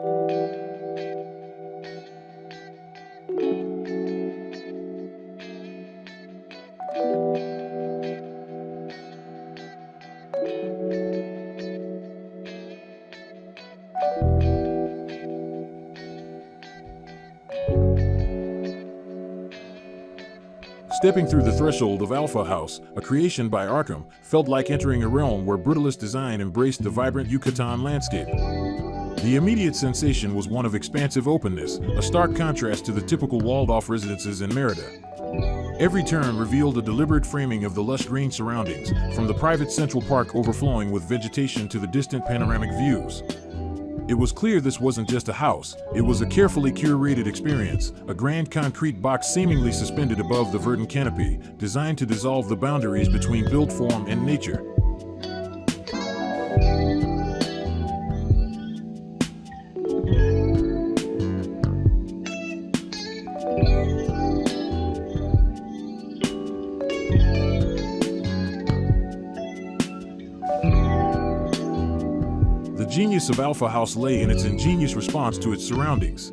Stepping through the threshold of Alpha House, a creation by Arkham, felt like entering a realm where brutalist design embraced the vibrant Yucatán landscape. The immediate sensation was one of expansive openness, a stark contrast to the typical walled-off residences in Mérida. Every turn revealed a deliberate framing of the lush green surroundings, from the private central park overflowing with vegetation to the distant panoramic views. It was clear this wasn't just a house, it was a carefully curated experience, a grand concrete box seemingly suspended above the verdant canopy, designed to dissolve the boundaries between built form and nature. The genius of Alpha House lay in its ingenious response to its surroundings.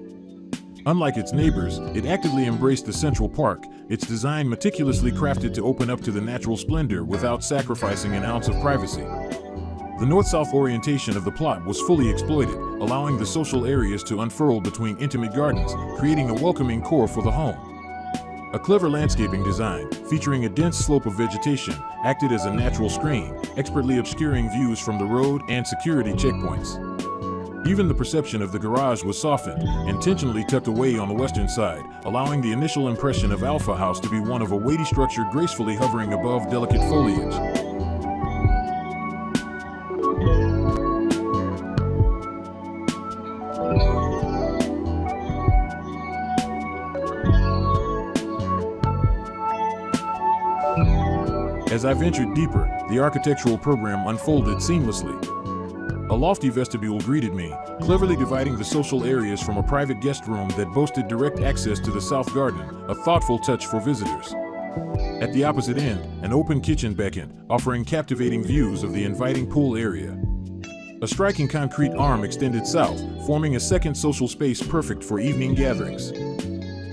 Unlike its neighbors, it actively embraced the central park, its design meticulously crafted to open up to the natural splendor without sacrificing an ounce of privacy. The north-south orientation of the plot was fully exploited, allowing the social areas to unfurl between intimate gardens, creating a welcoming core for the home. A clever landscaping design, featuring a dense slope of vegetation, acted as a natural screen, expertly obscuring views from the road and security checkpoints. Even the perception of the garage was softened, intentionally tucked away on the western side, allowing the initial impression of Alpha House to be one of a weighty structure gracefully hovering above delicate foliage. As I ventured deeper, the architectural program unfolded seamlessly. A lofty vestibule greeted me, cleverly dividing the social areas from a private guest room that boasted direct access to the south garden, a thoughtful touch for visitors. At the opposite end, an open kitchen beckoned, offering captivating views of the inviting pool area. A striking concrete arm extended south, forming a second social space perfect for evening gatherings.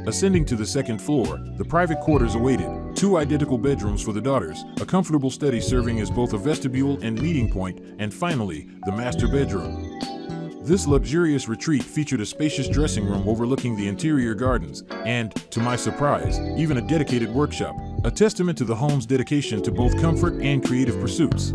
Ascending to the second floor, the private quarters awaited, 2 identical bedrooms for the daughters, a comfortable study serving as both a vestibule and meeting point, and finally, the master bedroom. This luxurious retreat featured a spacious dressing room overlooking the interior gardens, and, to my surprise, even a dedicated workshop, a testament to the home's dedication to both comfort and creative pursuits.